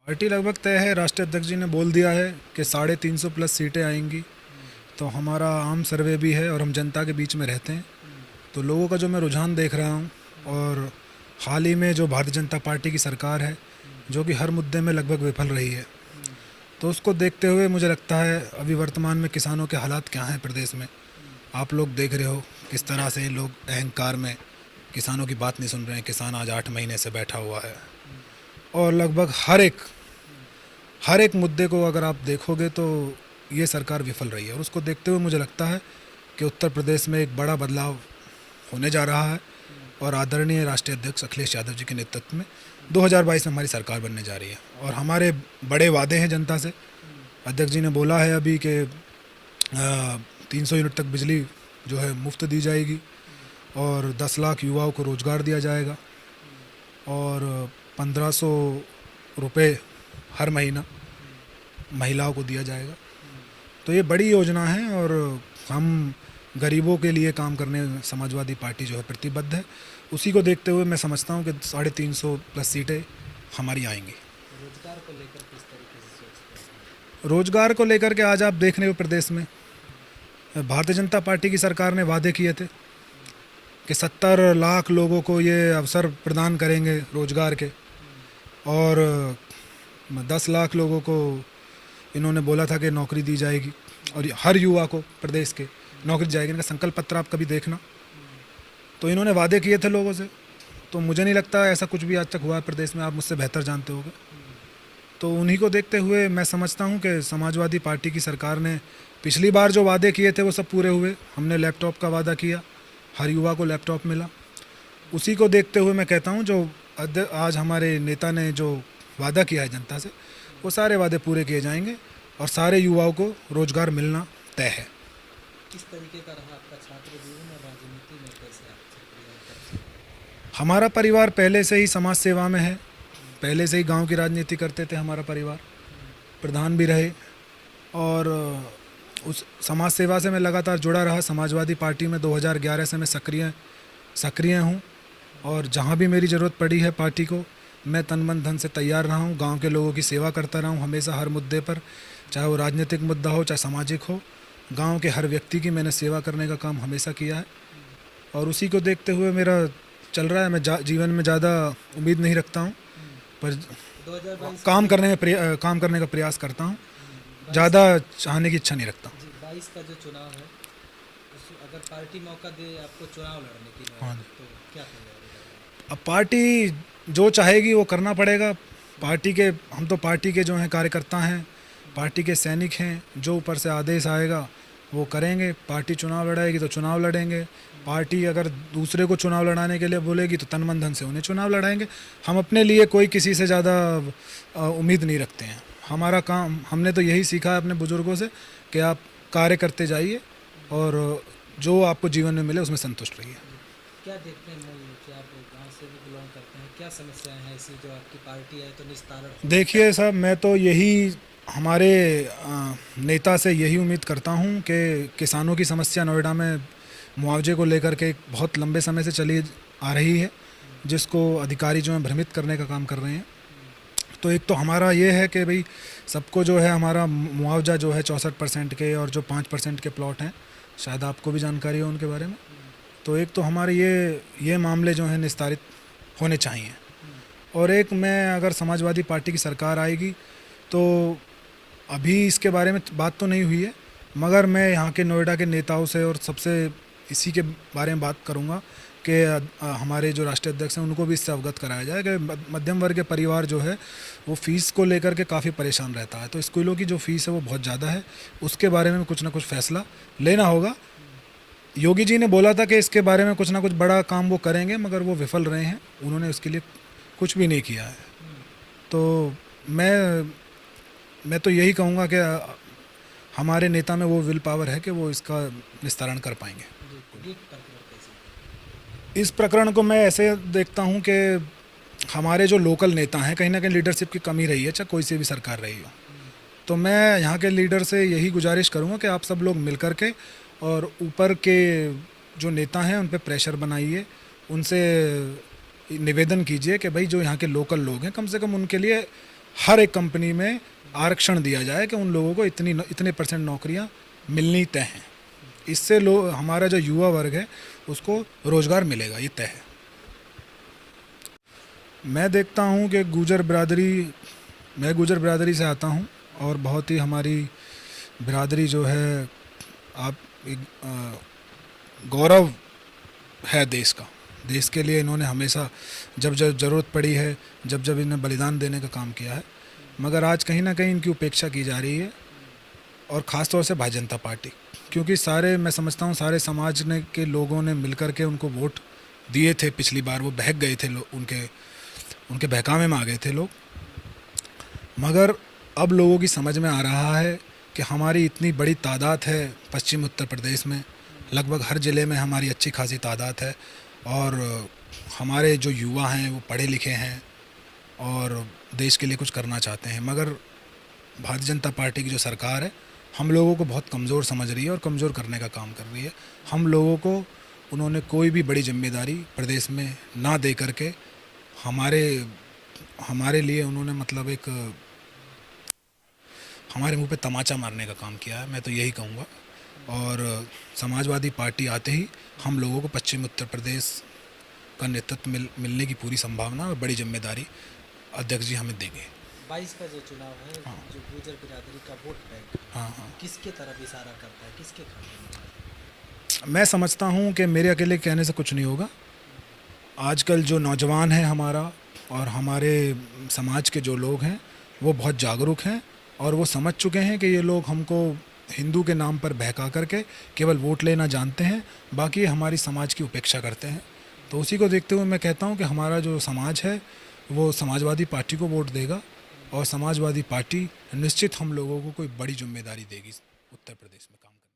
Party लगभग तय है। राष्ट्रीय अध्यक्ष जी ने बोल दिया है कि 350 प्लस सीटें आएंगी। तो हमारा आम सर्वे भी है और हम जनता के बीच में रहते हैं। तो लोगों का जो मैं रुझान देख रहा हूँ, और हाल ही में जो भारतीय जनता पार्टी की सरकार है जो कि हर मुद्दे में लगभग विफल रही है, तो उसको देखते हुए मुझे लगता है अभी वर्तमान में किसानों के हालात क्या हैं प्रदेश में। आप लोग देख रहे हो किस तरह से लोग अहंकार में किसानों की बात नहीं सुन रहे हैं। किसान आज 8 महीने से बैठा हुआ है और लगभग हर एक मुद्दे को अगर आप देखोगे तो ये सरकार विफल रही है। और उसको देखते हुए मुझे लगता है कि उत्तर प्रदेश में एक बड़ा बदलाव होने जा रहा है और आदरणीय राष्ट्रीय अध्यक्ष अखिलेश यादव जी के नेतृत्व में 2022 में हमारी सरकार बनने जा रही है। और हमारे बड़े वादे हैं जनता से। अध्यक्ष जी ने बोला है अभी कि 300 यूनिट तक बिजली जो है मुफ्त दी जाएगी और 10 लाख युवाओं को रोज़गार दिया जाएगा और 1500 रुपये हर महीना महिलाओं को दिया जाएगा। तो ये बड़ी योजना है और हम गरीबों के लिए काम करने समाजवादी पार्टी जो है प्रतिबद्ध है। उसी को देखते हुए मैं समझता हूँ कि 350 प्लस सीटें हमारी आएंगी। रोजगार को लेकर किस तरीके से सोचते हैं? रोजगार को लेकर के आज आप देख रहे हो प्रदेश में भारतीय जनता पार्टी की सरकार ने वादे किए थे कि 70 लाख लोगों को ये अवसर प्रदान करेंगे रोजगार के, और 10 लाख लोगों को इन्होंने बोला था कि नौकरी दी जाएगी और हर युवा को प्रदेश के नौकरी दी जाएगी। इनका संकल्प पत्र आप कभी देखना। तो इन्होंने वादे किए थे लोगों से। तो मुझे नहीं लगता ऐसा कुछ भी आज तक हुआ है प्रदेश में। आप मुझसे बेहतर जानते होंगे। तो उन्हीं को देखते हुए मैं समझता हूँ कि समाजवादी पार्टी की सरकार ने पिछली बार जो वादे किए थे वो सब पूरे हुए। हमने लैपटॉप का वादा किया, हर युवा को लैपटॉप मिला। उसी को देखते हुए मैं कहता हूँ जो आज हमारे नेता ने जो वादा किया है जनता से, वो सारे वादे पूरे किए जाएंगे और सारे युवाओं को रोज़गार मिलना तय है। किस तरीके का रहा आपका छात्र जीवन और राजनीति में कैसे आप सक्रिय हैं? हमारा परिवार पहले से ही समाज सेवा में है। पहले से ही गांव की राजनीति करते थे। हमारा परिवार प्रधान भी रहे और उस समाज सेवा से मैं लगातार जुड़ा रहा। समाजवादी पार्टी में 2011 से मैं सक्रिय हूँ और जहाँ भी मेरी ज़रूरत पड़ी है पार्टी को, मैं तन मन धन से तैयार रहा हूँ। गांव के लोगों की सेवा करता रहा हूँ हमेशा, हर मुद्दे पर, चाहे वो राजनीतिक मुद्दा हो चाहे सामाजिक हो। गांव के हर व्यक्ति की मैंने सेवा करने का काम हमेशा किया है और उसी को देखते हुए मेरा चल रहा है। मैं जीवन में ज़्यादा उम्मीद नहीं रखता हूँ, पर 2022 काम करने का प्रयास करता हूँ। ज़्यादा चाहने की इच्छा नहीं रखता। जी 22 का जो चुनाव है, अगर पार्टी मौका दे आपको चुनाव लड़ने की हाँ। तो क्या करेगा? अब पार्टी जो चाहेगी वो करना पड़ेगा। हम तो पार्टी के जो हैं कार्यकर्ता हैं, पार्टी के सैनिक हैं। जो ऊपर से आदेश आएगा वो करेंगे। पार्टी चुनाव लड़ाएगी तो चुनाव लड़ेंगे। पार्टी अगर दूसरे को चुनाव लड़ाने के लिए बोलेगी तो तन मन धन से उन्हें चुनाव लड़ाएंगे। हम अपने लिए कोई किसी से ज़्यादा उम्मीद नहीं रखते हैं। हमारा काम, हमने तो यही सीखा है अपने बुज़ुर्गों से कि आप कार्य करते जाइए और जो आपको जीवन में मिले उसमें संतुष्ट रहिए। क्या देखते हैं मूल कि आप गांव से भी बिलोंग करते हैं, क्या समस्याएं हैं ऐसी जो आपकी पार्टी है तो निस्तारण? देखिए साहब, मैं तो यही हमारे नेता से यही उम्मीद करता हूं कि किसानों की समस्या नोएडा में मुआवजे को लेकर के बहुत लंबे समय से चली आ रही है, जिसको अधिकारी जो हैं भ्रमित करने का काम कर रहे हैं। तो एक तो हमारा ये है कि भाई सबको जो है हमारा मुआवजा जो है 64% के और जो 5% के प्लॉट हैं, शायद आपको भी जानकारी हो उनके बारे में। तो एक तो हमारे ये मामले जो हैं निस्तारित होने चाहिए। और एक, मैं अगर समाजवादी पार्टी की सरकार आएगी तो अभी इसके बारे में बात तो नहीं हुई है, मगर मैं यहाँ के नोएडा के नेताओं से और सबसे इसी के बारे में बात करूँगा कि हमारे जो राष्ट्रीय अध्यक्ष हैं उनको भी इससे अवगत कराया जाए कि मध्यम वर्ग के परिवार जो है वो फ़ीस को लेकर के काफ़ी परेशान रहता है। तो स्कूलों की जो फ़ीस है वो बहुत ज़्यादा है, उसके बारे में कुछ ना कुछ फैसला लेना होगा। योगी जी ने बोला था कि इसके बारे में कुछ ना कुछ बड़ा काम वो करेंगे, मगर वो विफल रहे हैं। उन्होंने उसके लिए कुछ भी नहीं किया है। तो मैं तो यही कहूँगा कि हमारे नेता में वो विल पावर है कि वो इसका निस्तारण कर पाएंगे। इस प्रकरण को मैं ऐसे देखता हूँ कि हमारे जो लोकल नेता हैं, कहीं ना कहीं लीडरशिप की कमी रही है, चाहे कोई सी भी सरकार रही हो। तो मैं यहाँ के लीडर से यही गुजारिश करूँगा कि आप सब लोग मिल कर के और ऊपर के जो नेता हैं उन पे प्रेशर बनाइए, उनसे निवेदन कीजिए कि भाई जो यहाँ के लोकल लोग हैं कम से कम उनके लिए हर एक कंपनी में आरक्षण दिया जाए कि उन लोगों को इतने परसेंट नौकरियां मिलनी तय हैं। इससे हमारा जो युवा वर्ग है उसको रोज़गार मिलेगा, ये तय है। मैं देखता हूँ कि मैं गुजर बिरादरी से आता हूँ और बहुत ही हमारी बिरादरी जो है आप गौरव है देश का। देश के लिए इन्होंने हमेशा जब जब ज़रूरत पड़ी है, जब जब इन्हें बलिदान देने का काम किया है, मगर आज कहीं ना कहीं इनकी उपेक्षा की जा रही है, और ख़ास तौर से भारतीय जनता पार्टी, क्योंकि मैं समझता हूँ सारे समाज के लोगों ने मिलकर के उनको वोट दिए थे। पिछली बार वो बहक गए थे लोग, उनके बहकावे में आ गए थे लोग, मगर अब लोगों की समझ में आ रहा है कि हमारी इतनी बड़ी तादाद है पश्चिम उत्तर प्रदेश में, लगभग हर ज़िले में हमारी अच्छी खासी तादाद है, और हमारे जो युवा हैं वो पढ़े लिखे हैं और देश के लिए कुछ करना चाहते हैं, मगर भारतीय जनता पार्टी की जो सरकार है हम लोगों को बहुत कमज़ोर समझ रही है और कमज़ोर करने का काम कर रही है। हम लोगों को उन्होंने कोई भी बड़ी जिम्मेदारी प्रदेश में ना दे करके हमारे लिए उन्होंने मतलब एक हमारे मुंह पे तमाचा मारने का काम किया है, मैं तो यही कहूँगा। और समाजवादी पार्टी आते ही हम लोगों को पश्चिम उत्तर प्रदेश का नेतृत्व मिलने की पूरी संभावना और बड़ी जिम्मेदारी अध्यक्ष जी हमें देंगे। 22 का जो चुनाव है, हाँ। जो गुजर बिरादरी का वोट बैंक हाँ हाँ, किसके तरफ इशारा करता है, किसके खाते में? मैं समझता हूँ कि मेरे अकेले कहने से कुछ नहीं होगा। आजकल जो नौजवान है हमारा और हमारे समाज के जो लोग हैं वो बहुत जागरूक हैं, और वो समझ चुके हैं कि ये लोग हमको हिंदू के नाम पर बहका करके केवल वोट लेना जानते हैं, बाकी ये हमारी समाज की उपेक्षा करते हैं। तो उसी को देखते हुए मैं कहता हूँ कि हमारा जो समाज है वो समाजवादी पार्टी को वोट देगा, और समाजवादी पार्टी निश्चित हम लोगों को कोई बड़ी जिम्मेदारी देगी उत्तर प्रदेश में काम करने।